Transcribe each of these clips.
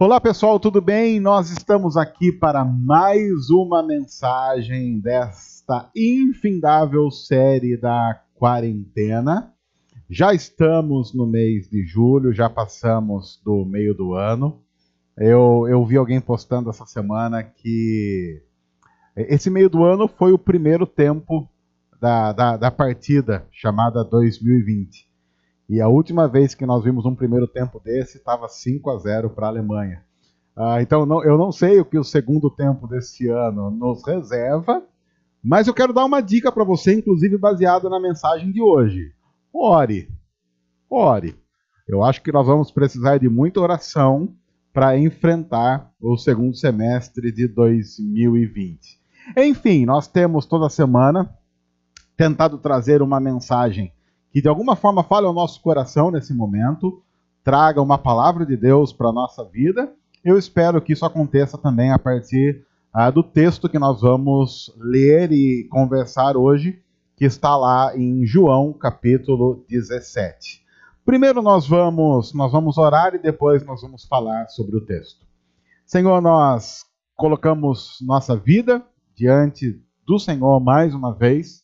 Olá pessoal, tudo bem? Nós estamos aqui para mais uma mensagem desta infindável série da quarentena. Já estamos no mês de julho, já passamos do meio do ano. Eu vi alguém postando essa semana que esse meio do ano foi o primeiro tempo da partida chamada 2020. E a última vez que nós vimos um primeiro tempo desse estava 5-0 para a Alemanha. Então eu não sei o que o segundo tempo desse ano nos reserva, mas eu quero dar uma dica para você, inclusive baseada na mensagem de hoje. Ore, ore. Eu acho que nós vamos precisar de muita oração para enfrentar o segundo semestre de 2020. Enfim, nós temos toda semana tentado trazer uma mensagem que de alguma forma fale ao nosso coração nesse momento, traga uma palavra de Deus para a nossa vida. Eu espero que isso aconteça também a partir do texto que nós vamos ler e conversar hoje, que está lá em João, capítulo 17. Primeiro nós vamos orar e depois nós vamos falar sobre o texto. Senhor, nós colocamos nossa vida diante do Senhor mais uma vez,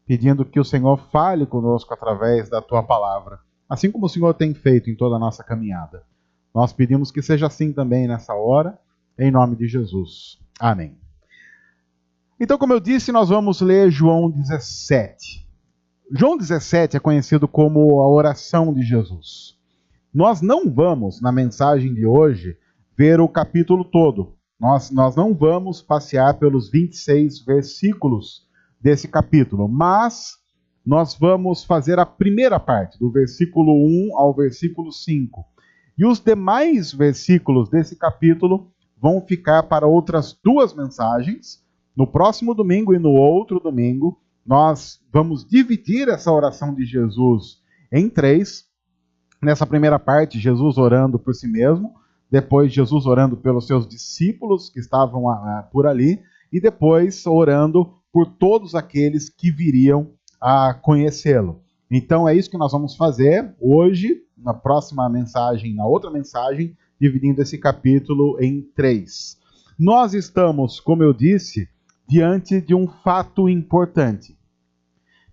pedindo que o Senhor fale conosco através da Tua palavra, assim como o Senhor tem feito em toda a nossa caminhada. Nós pedimos que seja assim também nessa hora, em nome de Jesus. Amém. Então, como eu disse, nós vamos ler João 17. João 17 é conhecido como a oração de Jesus. Nós não vamos, na mensagem de hoje, ver o capítulo todo. Nós não vamos passear pelos 26 versículos desse capítulo, mas nós vamos fazer a primeira parte, do versículo 1 ao versículo 5. E os demais versículos desse capítulo vão ficar para outras duas mensagens. No próximo domingo e no outro domingo, nós vamos dividir essa oração de Jesus em três. Nessa primeira parte, Jesus orando por si mesmo, depois Jesus orando pelos seus discípulos que estavam por ali, e depois orando por todos aqueles que viriam a conhecê-lo. Então é isso que nós vamos fazer hoje, na próxima mensagem, na outra mensagem, dividindo esse capítulo em três. Nós estamos, como eu disse, diante de um fato importante.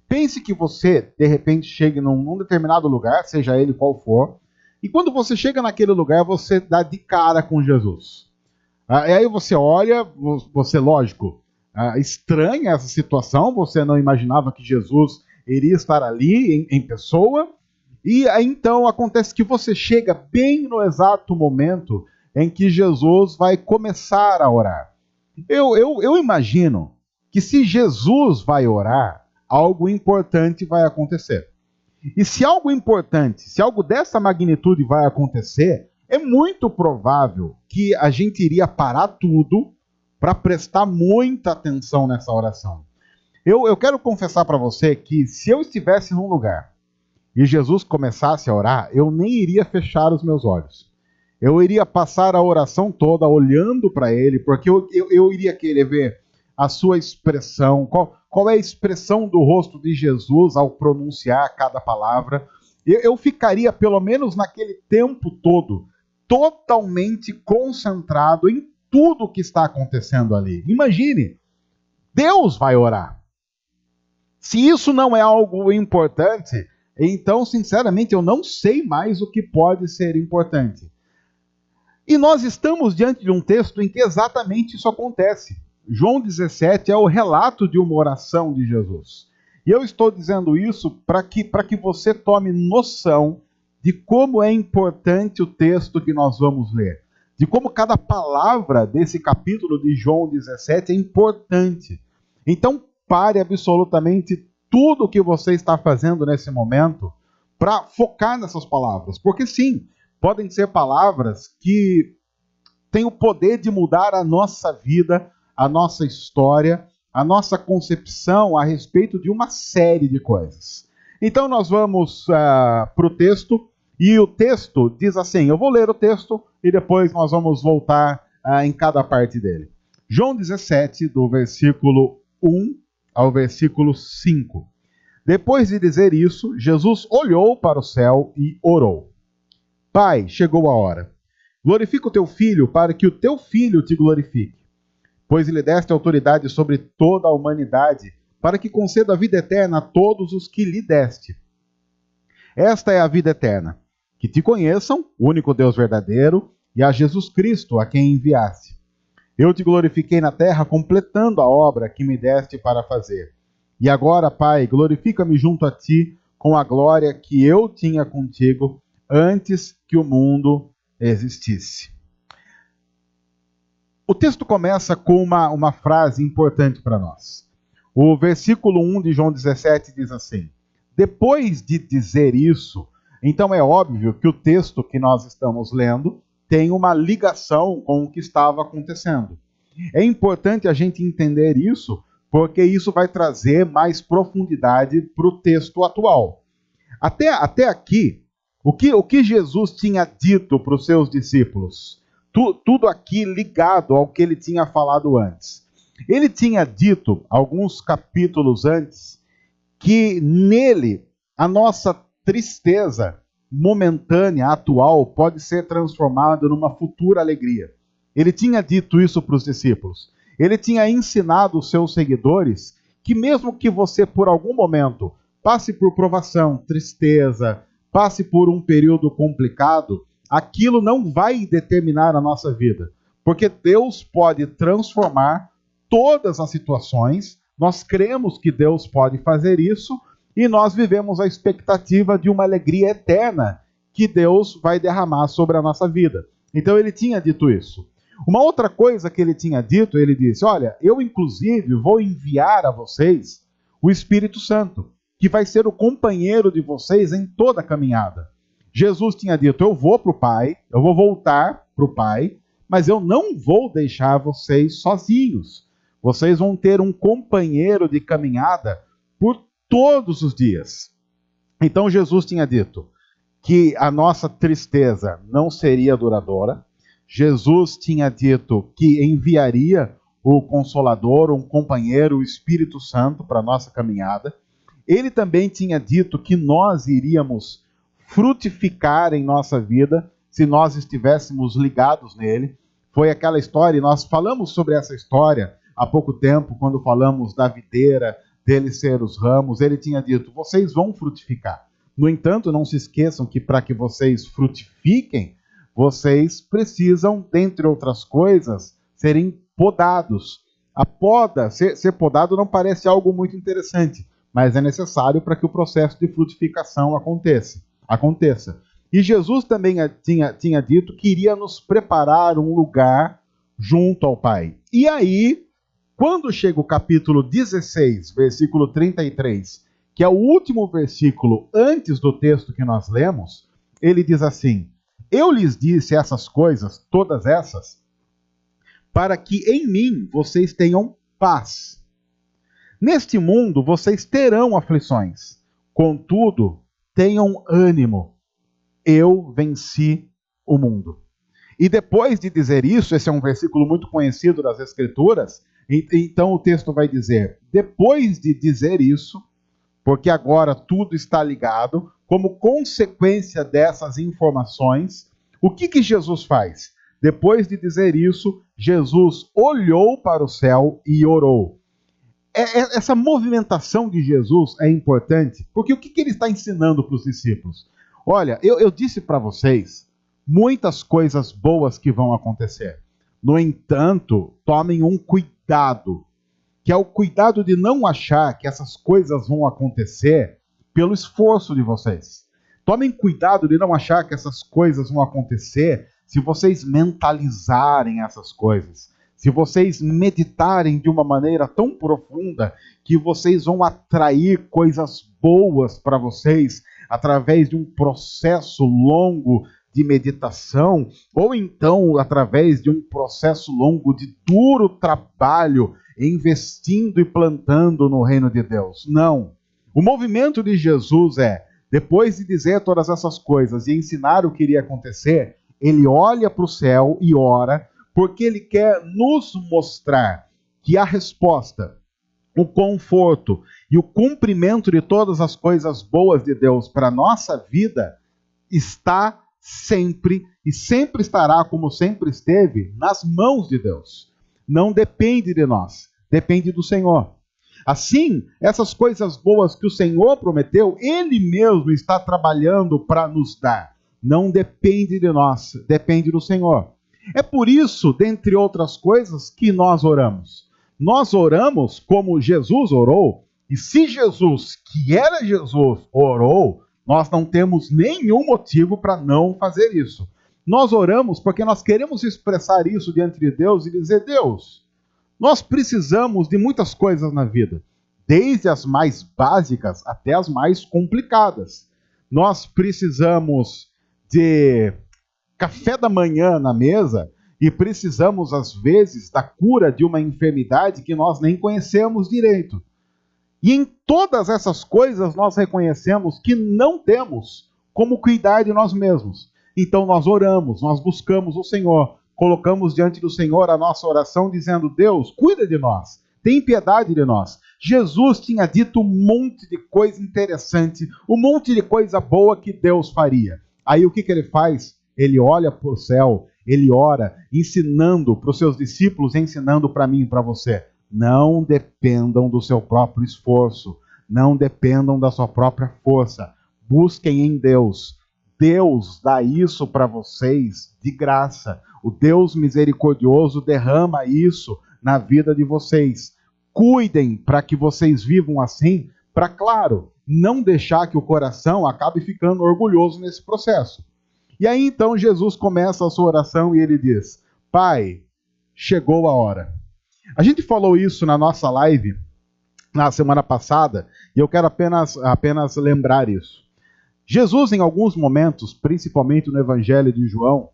Pense que você, de repente, chegue num determinado lugar, seja ele qual for, e quando você chega naquele lugar, você dá de cara com Jesus. E aí você olha, você, lógico, estranha essa situação, você não imaginava que Jesus iria estar ali em pessoa, e aí então acontece que você chega bem no exato momento em que Jesus vai começar a orar. Eu imagino que se Jesus vai orar, algo importante vai acontecer. E se algo importante, se algo dessa magnitude vai acontecer, é muito provável que a gente iria parar tudo para prestar muita atenção nessa oração. Eu quero confessar para você que se eu estivesse num lugar e Jesus começasse a orar, eu nem iria fechar os meus olhos. Eu iria passar a oração toda olhando para ele, porque eu iria querer ver a sua expressão, qual é a expressão do rosto de Jesus ao pronunciar cada palavra. Eu ficaria, pelo menos naquele tempo todo, totalmente concentrado em tudo que está acontecendo ali. Imagine, Deus vai orar. Se isso não é algo importante, então, sinceramente, eu não sei mais o que pode ser importante. E nós estamos diante de um texto em que exatamente isso acontece. João 17 é o relato de uma oração de Jesus. E eu estou dizendo isso para que você tome noção de como é importante o texto que nós vamos ler. De como cada palavra desse capítulo de João 17 é importante. Então, pare absolutamente tudo o que você está fazendo nesse momento para focar nessas palavras. Porque sim, podem ser palavras que têm o poder de mudar a nossa vida, a nossa história, a nossa concepção a respeito de uma série de coisas. Então nós vamos para o texto, e o texto diz assim, eu vou ler o texto e depois nós vamos voltar em cada parte dele. João 17, do versículo 1 ao versículo 5. Depois de dizer isso, Jesus olhou para o céu e orou. Pai, chegou a hora. Glorifica o teu filho, para que o teu filho te glorifique. Pois lhe deste autoridade sobre toda a humanidade, para que conceda a vida eterna a todos os que lhe deste. Esta é a vida eterna, que te conheçam, o único Deus verdadeiro, e a Jesus Cristo, a quem enviaste. Eu te glorifiquei na terra, completando a obra que me deste para fazer. E agora, Pai, glorifica-me junto a ti, com a glória que eu tinha contigo, antes que o mundo existisse. O texto começa com uma frase importante para nós. O versículo 1 de João 17 diz assim: depois de dizer isso, então é óbvio que o texto que nós estamos lendo tem uma ligação com o que estava acontecendo. É importante a gente entender isso, porque isso vai trazer mais profundidade para o texto atual. Até aqui, o que Jesus tinha dito para os seus discípulos? Tudo aqui ligado ao que ele tinha falado antes. Ele tinha dito, alguns capítulos antes, que nele a nossa tristeza momentânea, atual, pode ser transformada numa futura alegria. Ele tinha dito isso para os discípulos. Ele tinha ensinado os seus seguidores que mesmo que você por algum momento passe por provação, tristeza, passe por um período complicado, aquilo não vai determinar a nossa vida. Porque Deus pode transformar todas as situações, nós cremos que Deus pode fazer isso, e nós vivemos a expectativa de uma alegria eterna que Deus vai derramar sobre a nossa vida. Então ele tinha dito isso. Uma outra coisa que ele tinha dito, ele disse: olha, eu inclusive vou enviar a vocês o Espírito Santo, que vai ser o companheiro de vocês em toda a caminhada. Jesus tinha dito: eu vou para o Pai, eu vou voltar para o Pai, mas eu não vou deixar vocês sozinhos. Vocês vão ter um companheiro de caminhada por todos os dias. Então Jesus tinha dito que a nossa tristeza não seria duradoura. Jesus tinha dito que enviaria o Consolador, um companheiro, o Espírito Santo para a nossa caminhada. Ele também tinha dito que nós iríamos frutificar em nossa vida se nós estivéssemos ligados nele. Foi aquela história, e nós falamos sobre essa história há pouco tempo, quando falamos da videira, dele ser os ramos. Ele tinha dito: vocês vão frutificar. No entanto, não se esqueçam que para que vocês frutifiquem, vocês precisam, dentre outras coisas, serem podados. A poda, ser podado não parece algo muito interessante, mas é necessário para que o processo de frutificação aconteça. E Jesus também tinha dito que iria nos preparar um lugar junto ao Pai. E aí, quando chega o capítulo 16, versículo 33, que é o último versículo antes do texto que nós lemos, ele diz assim: eu lhes disse essas coisas, todas essas, para que em mim vocês tenham paz. Neste mundo vocês terão aflições, contudo, tenham ânimo. Eu venci o mundo. E depois de dizer isso, esse é um versículo muito conhecido das Escrituras, então o texto vai dizer: depois de dizer isso, porque agora tudo está ligado, como consequência dessas informações, o que Jesus faz? Depois de dizer isso, Jesus olhou para o céu e orou. Essa movimentação de Jesus é importante, porque o que ele está ensinando para os discípulos? Olha, eu disse para vocês muitas coisas boas que vão acontecer. No entanto, tomem um cuidado, que é o cuidado de não achar que essas coisas vão acontecer pelo esforço de vocês. Tomem cuidado de não achar que essas coisas vão acontecer se vocês mentalizarem essas coisas. Se vocês meditarem de uma maneira tão profunda que vocês vão atrair coisas boas para vocês através de um processo longo de meditação, ou então através de um processo longo de duro trabalho, investindo e plantando no reino de Deus. Não. O movimento de Jesus é, depois de dizer todas essas coisas e ensinar o que iria acontecer, ele olha para o céu e ora, porque ele quer nos mostrar que a resposta, o conforto e o cumprimento de todas as coisas boas de Deus para a nossa vida está sempre e sempre estará, como sempre esteve, nas mãos de Deus. Não depende de nós, depende do Senhor. Assim, essas coisas boas que o Senhor prometeu, Ele mesmo está trabalhando para nos dar. Não depende de nós, depende do Senhor. É por isso, dentre outras coisas, que nós oramos. Nós oramos como Jesus orou, e se Jesus, que era Jesus, orou, nós não temos nenhum motivo para não fazer isso. Nós oramos porque nós queremos expressar isso diante de Deus e dizer: Deus, nós precisamos de muitas coisas na vida, desde as mais básicas até as mais complicadas. Nós precisamos de café da manhã na mesa e precisamos, às vezes, da cura de uma enfermidade que nós nem conhecemos direito. E em todas essas coisas nós reconhecemos que não temos como cuidar de nós mesmos. Então nós oramos, nós buscamos o Senhor, colocamos diante do Senhor a nossa oração dizendo: Deus, cuida de nós, tem piedade de nós. Jesus tinha dito um monte de coisa interessante, um monte de coisa boa que Deus faria. Aí o que ele faz? Ele olha para o céu, ele ora, ensinando para os seus discípulos, ensinando para mim e para você. Não dependam do seu próprio esforço, não dependam da sua própria força. Busquem em Deus. Deus dá isso para vocês de graça. O Deus misericordioso derrama isso na vida de vocês. Cuidem para que vocês vivam assim, para, claro, não deixar que o coração acabe ficando orgulhoso nesse processo. E aí então Jesus começa a sua oração e ele diz: Pai, chegou a hora. A gente falou isso na nossa live na semana passada e eu quero apenas lembrar isso. Jesus, em alguns momentos, principalmente no Evangelho de João,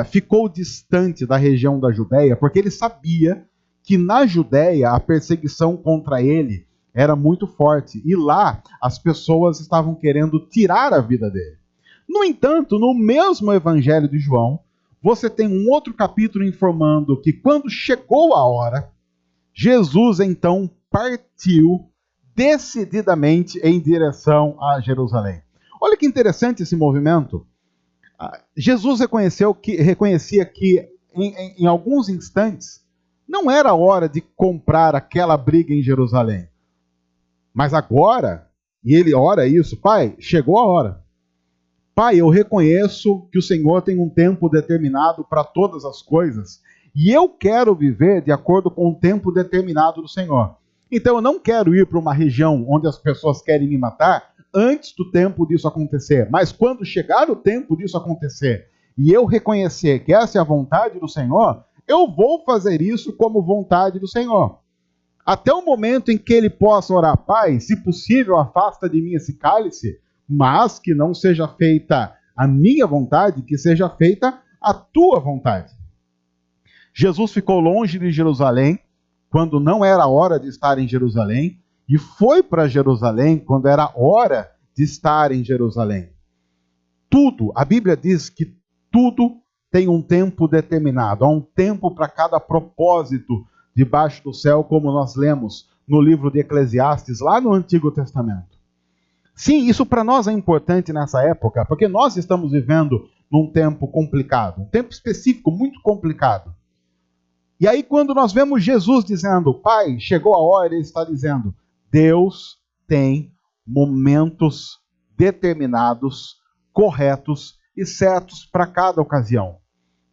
ficou distante da região da Judéia, porque ele sabia que na Judéia a perseguição contra ele era muito forte, e lá as pessoas estavam querendo tirar a vida dele. No entanto, no mesmo Evangelho de João, você tem um outro capítulo informando que quando chegou a hora, Jesus então partiu decididamente em direção a Jerusalém. Olha que interessante esse movimento. Jesus reconhecia que em alguns instantes não era hora de comprar aquela briga em Jerusalém. Mas agora, e ele ora isso: Pai, chegou a hora. Pai, eu reconheço que o Senhor tem um tempo determinado para todas as coisas, e eu quero viver de acordo com o tempo determinado do Senhor. Então eu não quero ir para uma região onde as pessoas querem me matar antes do tempo disso acontecer. Mas quando chegar o tempo disso acontecer, e eu reconhecer que essa é a vontade do Senhor, eu vou fazer isso como vontade do Senhor. Até o momento em que ele possa orar: Pai, se possível, afasta de mim esse cálice, mas que não seja feita a minha vontade, que seja feita a tua vontade. Jesus ficou longe de Jerusalém quando não era hora de estar em Jerusalém, e foi para Jerusalém quando era hora de estar em Jerusalém. Tudo, a Bíblia diz que tudo tem um tempo determinado, há um tempo para cada propósito debaixo do céu, como nós lemos no livro de Eclesiastes, lá no Antigo Testamento. Sim, isso para nós é importante nessa época, porque nós estamos vivendo num tempo complicado, um tempo específico muito complicado. E aí quando nós vemos Jesus dizendo: Pai, chegou a hora, ele está dizendo: Deus tem momentos determinados, corretos e certos para cada ocasião.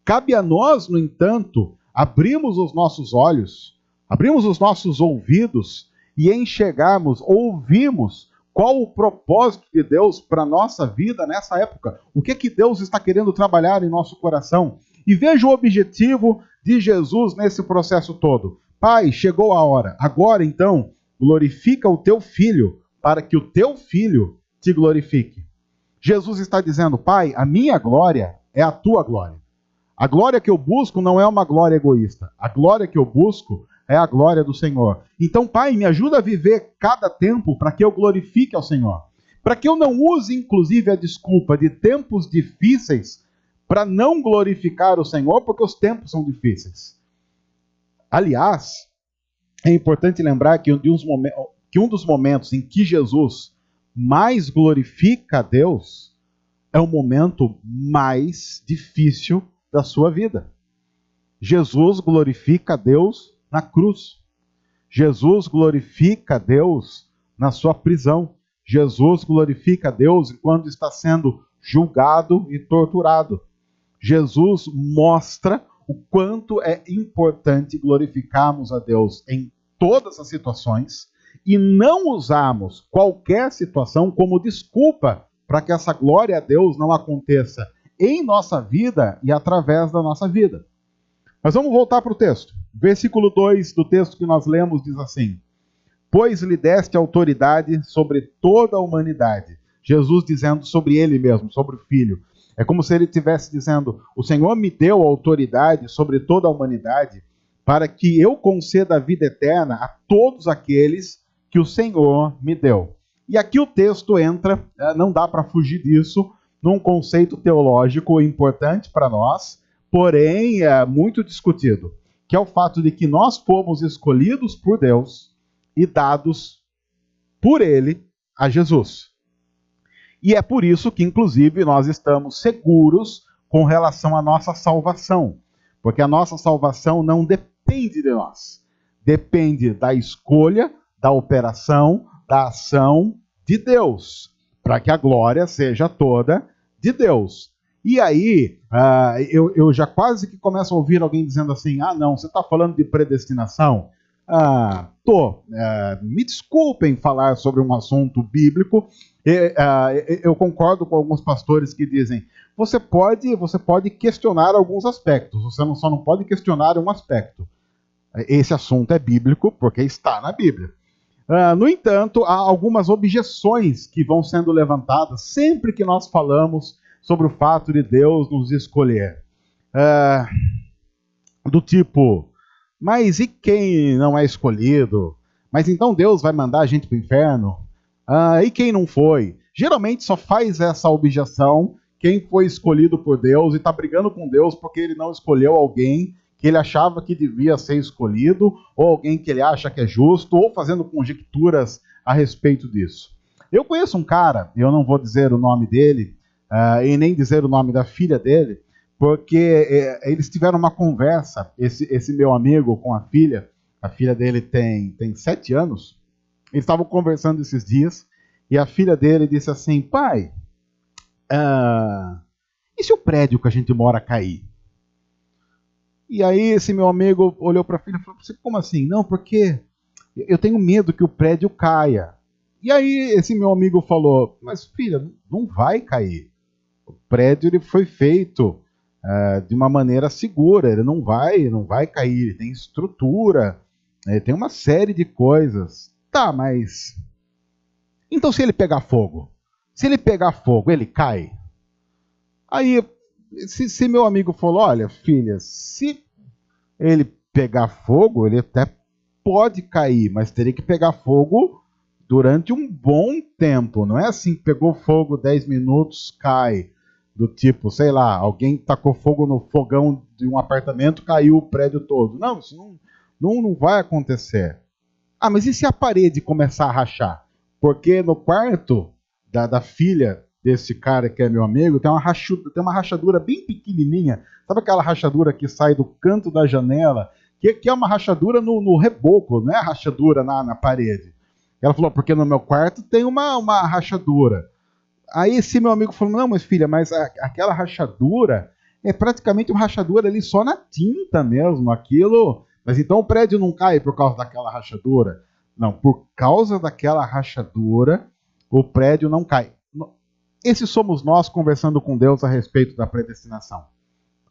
Cabe a nós, no entanto, abrirmos os nossos olhos, abrirmos os nossos ouvidos e enxergarmos, ouvirmos qual o propósito de Deus para a nossa vida nessa época. O que Deus está querendo trabalhar em nosso coração. E veja o objetivo de Jesus nesse processo todo. Pai, chegou a hora. Agora, então, glorifica o teu filho, para que o teu filho te glorifique. Jesus está dizendo: Pai, a minha glória é a tua glória. A glória que eu busco não é uma glória egoísta. A glória que eu busco é a glória do Senhor. Então, Pai, me ajuda a viver cada tempo para que eu glorifique ao Senhor. Para que eu não use, inclusive, a desculpa de tempos difíceis para não glorificar o Senhor, porque os tempos são difíceis. Aliás, é importante lembrar que um dos momentos em que Jesus mais glorifica a Deus é o momento mais difícil da sua vida. Jesus glorifica a Deus na cruz. Jesus glorifica a Deus na sua prisão. Jesus glorifica a Deus quando está sendo julgado e torturado. Jesus mostra o quanto é importante glorificarmos a Deus em todas as situações e não usarmos qualquer situação como desculpa para que essa glória a Deus não aconteça em nossa vida e através da nossa vida. Mas vamos voltar para o texto. Versículo 2 do texto que nós lemos diz assim: pois lhe deste autoridade sobre toda a humanidade. Jesus dizendo sobre ele mesmo, sobre o Filho. É como se ele estivesse dizendo: o Senhor me deu autoridade sobre toda a humanidade para que eu conceda a vida eterna a todos aqueles que o Senhor me deu. E aqui o texto entra, não dá para fugir disso, num conceito teológico importante para nós, porém é muito discutido, que é o fato de que nós fomos escolhidos por Deus e dados por Ele a Jesus. E é por isso que, inclusive, nós estamos seguros com relação à nossa salvação. Porque a nossa salvação não depende de nós. Depende da escolha, da operação, da ação de Deus. Para que a glória seja toda de Deus. E aí, eu já quase que começo a ouvir alguém dizendo assim: ah, não, você está falando de predestinação? Me desculpem falar sobre um assunto bíblico. Eu concordo com alguns pastores que dizem: você pode questionar alguns aspectos, você só não pode questionar um aspecto. Esse assunto é bíblico porque está na Bíblia. No entanto, há algumas objeções que vão sendo levantadas sempre que nós falamos sobre o fato de Deus nos escolher. Do tipo: mas e quem não é escolhido? Mas então Deus vai mandar a gente para o inferno? E quem não foi? Geralmente só faz essa objeção quem foi escolhido por Deus e está brigando com Deus porque ele não escolheu alguém que ele achava que devia ser escolhido, ou alguém que ele acha que é justo, ou fazendo conjecturas a respeito disso. Eu conheço um cara, eu não vou dizer o nome dele, e nem dizer o nome da filha dele, porque eles tiveram uma conversa, esse meu amigo com a filha dele tem 7 anos, eles estavam conversando esses dias, e a filha dele disse assim: pai, e se o prédio que a gente mora cair? E aí esse meu amigo olhou para a filha e falou: como assim? Não, porque eu tenho medo que o prédio caia. E aí esse meu amigo falou: mas filha, não vai cair. O prédio ele foi feito de uma maneira segura, ele não vai cair, ele tem estrutura, ele tem uma série de coisas. Tá, mas então se ele pegar fogo? Se ele pegar fogo, ele cai? Aí se meu amigo falou: olha, filha, se ele pegar fogo, ele até pode cair, mas teria que pegar fogo durante um bom tempo. Não é assim que pegou fogo 10 minutos, cai. Do tipo, sei lá, alguém tacou fogo no fogão de um apartamento, caiu o prédio todo. Não, isso não vai acontecer. Mas e se a parede começar a rachar? Porque no quarto da filha desse cara que é meu amigo, tem uma rachadura bem pequenininha. Sabe aquela rachadura que sai do canto da janela? Que é uma rachadura no reboco, não é a rachadura na parede. Ela falou: porque no meu quarto tem uma rachadura. Aí esse meu amigo falou: não, mas filha, mas aquela rachadura é praticamente uma rachadura ali só na tinta mesmo, aquilo. Mas então o prédio não cai por causa daquela rachadura? Não, por causa daquela rachadura, o prédio não cai. Esses somos nós conversando com Deus a respeito da predestinação.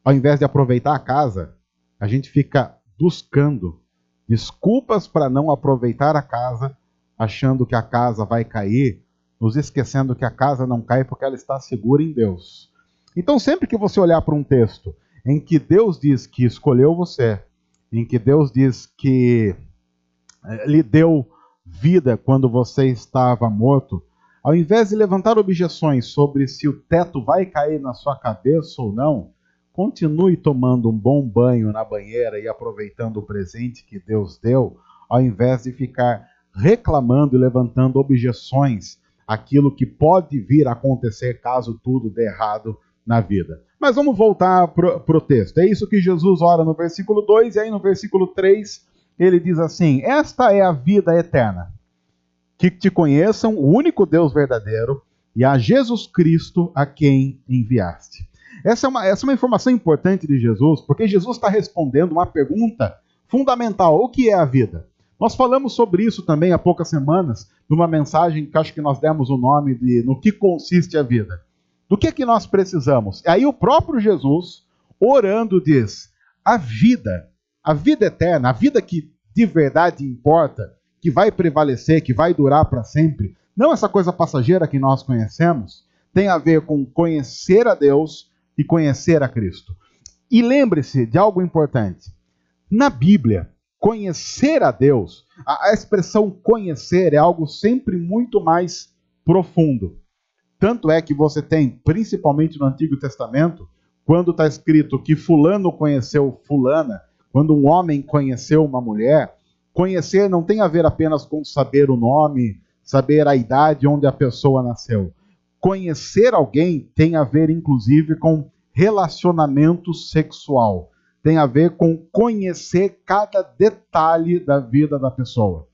Ao invés de aproveitar a casa, a gente fica buscando desculpas para não aproveitar a casa, achando que a casa vai cair, nos esquecendo que a casa não cai porque ela está segura em Deus. Então, sempre que você olhar para um texto em que Deus diz que escolheu você, em que Deus diz que lhe deu vida quando você estava morto, ao invés de levantar objeções sobre se o teto vai cair na sua cabeça ou não, continue tomando um bom banho na banheira e aproveitando o presente que Deus deu, ao invés de ficar reclamando e levantando objeções aquilo que pode vir a acontecer caso tudo dê errado na vida. Mas vamos voltar para o texto. É isso que Jesus ora no versículo 2, e aí no versículo 3 ele diz assim: esta é a vida eterna, que te conheçam o único Deus verdadeiro e a Jesus Cristo a quem enviaste. Essa é uma informação importante de Jesus, porque Jesus está respondendo uma pergunta fundamental: o que é a vida? Nós falamos sobre isso também há poucas semanas, numa mensagem que acho que nós demos o nome de No que consiste a vida. Do que nós precisamos? Aí o próprio Jesus, orando, diz: a vida eterna, a vida que de verdade importa, que vai prevalecer, que vai durar para sempre, não essa coisa passageira que nós conhecemos, tem a ver com conhecer a Deus e conhecer a Cristo. E lembre-se de algo importante. Na Bíblia, conhecer a Deus, a expressão conhecer é algo sempre muito mais profundo. Tanto é que você tem, principalmente no Antigo Testamento, quando está escrito que fulano conheceu fulana, quando um homem conheceu uma mulher, conhecer não tem a ver apenas com saber o nome, saber a idade onde a pessoa nasceu. Conhecer alguém tem a ver, inclusive, com relacionamento sexual. Tem a ver com conhecer cada detalhe da vida da pessoa.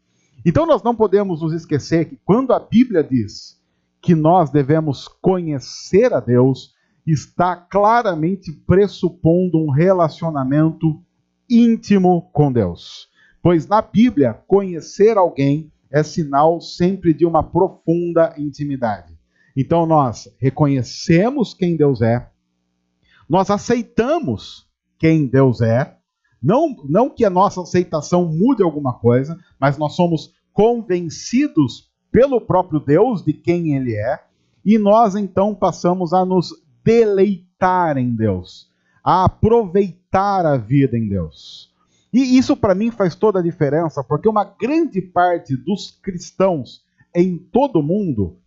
Então nós não podemos nos esquecer que quando a Bíblia diz que nós devemos conhecer a Deus, está claramente pressupondo um relacionamento íntimo com Deus. Pois na Bíblia, conhecer alguém é sinal sempre de uma profunda intimidade. Então nós reconhecemos quem Deus é, nós aceitamos quem Deus é, não que a nossa aceitação mude alguma coisa, mas nós somos convencidos pelo próprio Deus de quem Ele é, e nós então passamos a nos deleitar em Deus, a aproveitar a vida em Deus. E isso para mim faz toda a diferença, porque uma grande parte dos cristãos em todo o mundo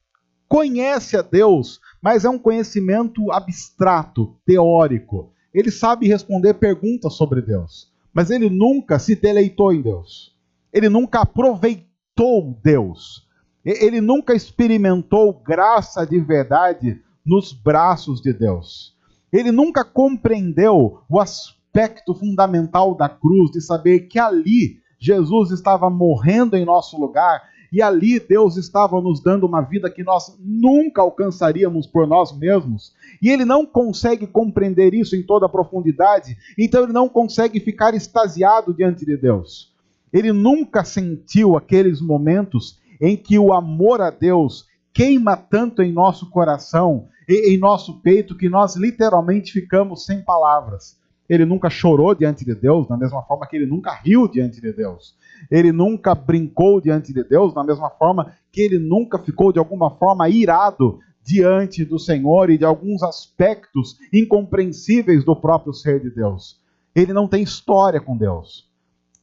conhece a Deus, mas é um conhecimento abstrato, teórico. Ele sabe responder perguntas sobre Deus, mas ele nunca se deleitou em Deus. Ele nunca aproveitou Deus. Ele nunca experimentou graça de verdade nos braços de Deus. Ele nunca compreendeu o aspecto fundamental da cruz, de saber que ali Jesus estava morrendo em nosso lugar e ali Deus estava nos dando uma vida que nós nunca alcançaríamos por nós mesmos. E ele não consegue compreender isso em toda a profundidade, então ele não consegue ficar extasiado diante de Deus. Ele nunca sentiu aqueles momentos em que o amor a Deus queima tanto em nosso coração, em nosso peito, que nós literalmente ficamos sem palavras. Ele nunca chorou diante de Deus, da mesma forma que ele nunca riu diante de Deus. Ele nunca brincou diante de Deus, da mesma forma que ele nunca ficou, de alguma forma, irado diante do Senhor e de alguns aspectos incompreensíveis do próprio ser de Deus. Ele não tem história com Deus.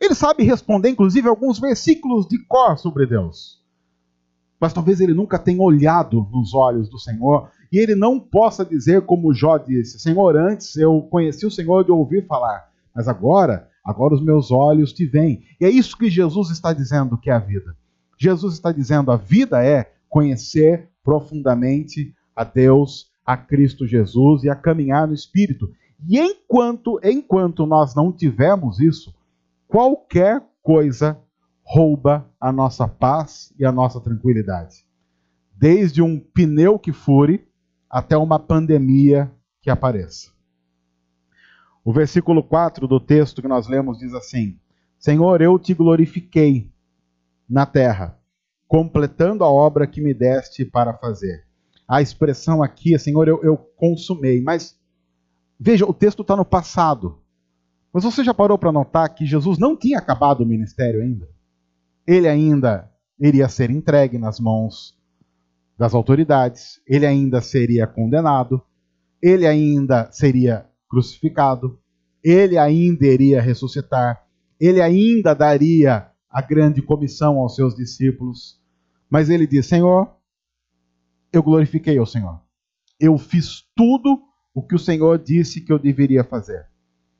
Ele sabe responder, inclusive, alguns versículos de cor sobre Deus. Mas talvez ele nunca tenha olhado nos olhos do Senhor e ele não possa dizer como Jó disse: Senhor, antes eu conheci o Senhor de ouvir falar, mas agora os meus olhos te veem. E é isso que Jesus está dizendo que é a vida. Jesus está dizendo: a vida é conhecer profundamente a Deus, a Cristo Jesus e a caminhar no Espírito. E enquanto nós não tivermos isso, qualquer coisa rouba a nossa paz e a nossa tranquilidade. Desde um pneu que fure até uma pandemia que apareça. O versículo 4 do texto que nós lemos diz assim: Senhor, eu te glorifiquei na terra, completando a obra que me deste para fazer. A expressão aqui é: Senhor, eu consumei. Mas veja, o texto está no passado. Mas você já parou para notar que Jesus não tinha acabado o ministério ainda? Ele ainda iria ser entregue nas mãos das autoridades, ele ainda seria condenado, ele ainda seria crucificado, ele ainda iria ressuscitar, ele ainda daria a grande comissão aos seus discípulos. Mas ele diz: Senhor, eu glorifiquei ao Senhor. Eu fiz tudo o que o Senhor disse que eu deveria fazer.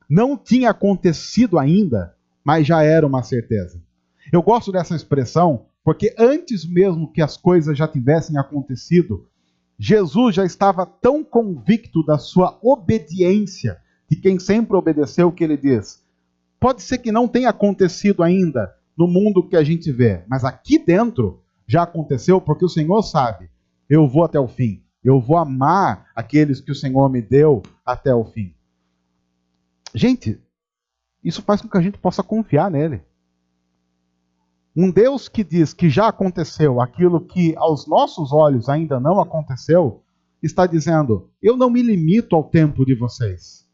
Não tinha acontecido ainda, mas já era uma certeza. Eu gosto dessa expressão Porque antes mesmo que as coisas já tivessem acontecido, Jesus já estava tão convicto da sua obediência, de quem sempre obedeceu, que ele diz: pode ser que não tenha acontecido ainda no mundo que a gente vê, mas aqui dentro já aconteceu, porque o Senhor sabe, eu vou até o fim. Eu vou amar aqueles que o Senhor me deu até o fim. Gente, isso faz com que a gente possa confiar nele. Um Deus que diz que já aconteceu aquilo que aos nossos olhos ainda não aconteceu, está dizendo: eu não me limito ao tempo de vocês.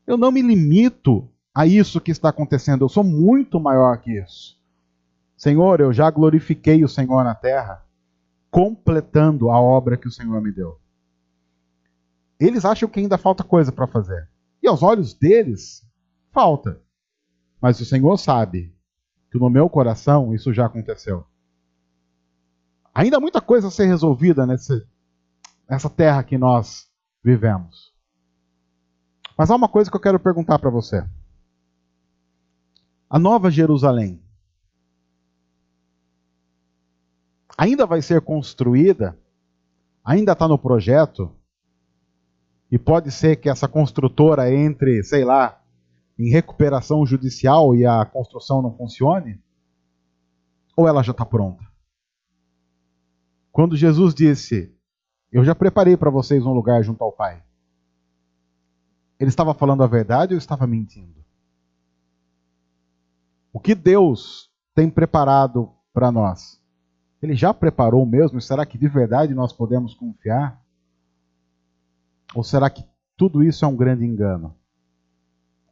Eu não me limito a isso que está acontecendo. Eu sou muito maior que isso. Senhor, eu já glorifiquei o Senhor na terra, completando a obra que o Senhor me deu. Eles acham que ainda falta coisa para fazer. E aos olhos deles, falta. Mas o Senhor sabe que no meu coração isso já aconteceu. Ainda há muita coisa a ser resolvida nessa terra que nós vivemos. Mas há uma coisa que eu quero perguntar para você. A Nova Jerusalém ainda vai ser construída? Ainda está no projeto? E pode ser que essa construtora entre, sei lá, em recuperação judicial e a construção não funcione? Ou ela já está pronta? Quando Jesus disse: eu já preparei para vocês um lugar junto ao Pai, ele estava falando a verdade ou estava mentindo? O que Deus tem preparado para nós, ele já preparou mesmo? Será que de verdade nós podemos confiar? Ou será que tudo isso é um grande engano?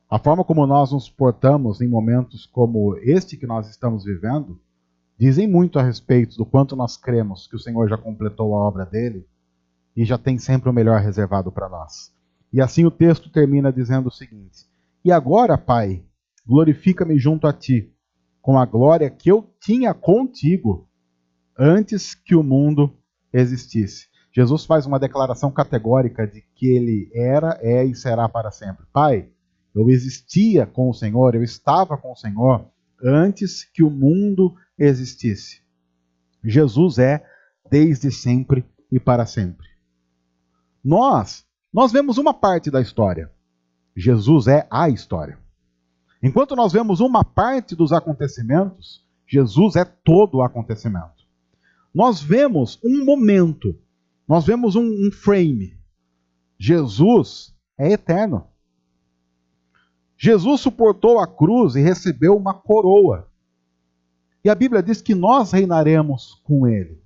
A forma como nós nos portamos em momentos como este que nós estamos vivendo dizem muito a respeito do quanto nós cremos que o Senhor já completou a obra dele e já tem sempre o melhor reservado para nós. E assim o texto termina dizendo o seguinte: e agora, Pai, glorifica-me junto a ti, com a glória que eu tinha contigo antes que o mundo existisse. Jesus faz uma declaração categórica de que ele era, é e será para sempre. Pai, eu existia com o Senhor, eu estava com o Senhor antes que o mundo existisse. Jesus é desde sempre e para sempre. Nós vemos uma parte da história. Jesus é a história. Enquanto nós vemos uma parte dos acontecimentos, Jesus é todo o acontecimento. Nós vemos um momento, nós vemos um frame. Jesus é eterno. Jesus suportou a cruz e recebeu uma coroa. E a Bíblia diz que nós reinaremos com ele.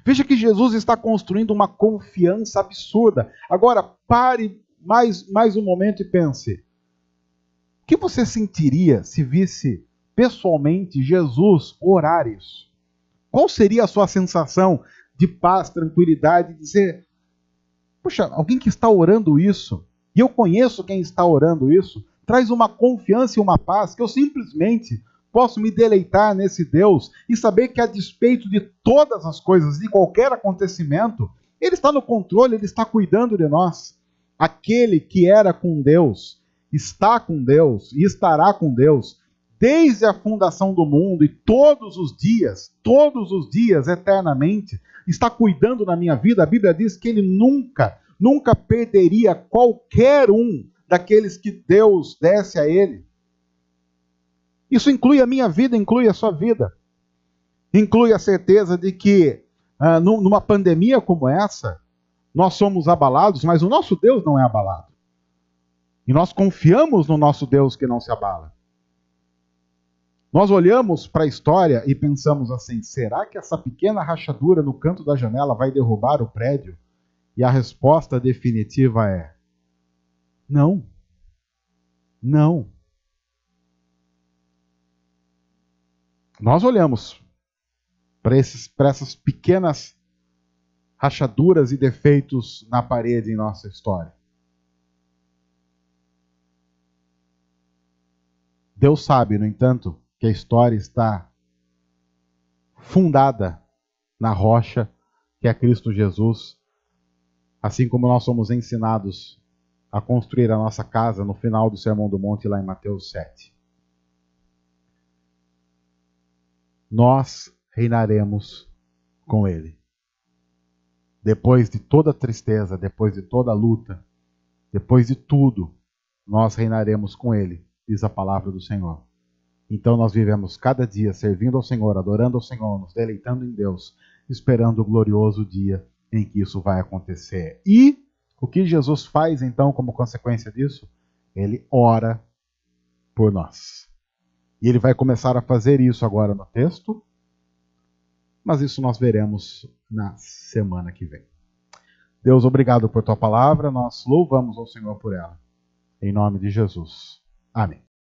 Veja que Jesus está construindo uma confiança absurda. Agora, pare mais um momento e pense. O que você sentiria se visse pessoalmente Jesus orar isso? Qual seria a sua sensação de paz, tranquilidade, dizer: puxa, alguém que está orando isso, e eu conheço quem está orando isso, traz uma confiança e uma paz que eu simplesmente posso me deleitar nesse Deus e saber que, a despeito de todas as coisas, de qualquer acontecimento, ele está no controle, ele está cuidando de nós. Aquele que era com Deus, está com Deus e estará com Deus desde a fundação do mundo e todos os dias, eternamente, está cuidando da minha vida. A Bíblia diz que ele nunca perderia qualquer um daqueles que Deus desse a ele. Isso inclui a minha vida, inclui a sua vida. Inclui a certeza de que, numa pandemia como essa, nós somos abalados, mas o nosso Deus não é abalado. E nós confiamos no nosso Deus que não se abala. Nós olhamos para a história e pensamos assim: será que essa pequena rachadura no canto da janela vai derrubar o prédio? E a resposta definitiva é: não. Não. Nós olhamos para essas pequenas rachaduras e defeitos na parede em nossa história. Deus sabe, no entanto, que a história está fundada na rocha que é Cristo Jesus, assim como nós somos ensinados a construir a nossa casa no final do Sermão do Monte, lá em Mateus 7. nós reinaremos com Ele. Depois de toda tristeza, depois de toda luta, depois de tudo, nós reinaremos com Ele, diz a palavra do Senhor. Então nós vivemos cada dia servindo ao Senhor, adorando ao Senhor, nos deleitando em Deus, esperando o glorioso dia em que isso vai acontecer. E o que Jesus faz então como consequência disso? Ele ora por nós. E ele vai começar a fazer isso agora no texto, mas isso nós veremos na semana que vem. Deus, obrigado por tua palavra, nós louvamos ao Senhor por ela. Em nome de Jesus. Amém.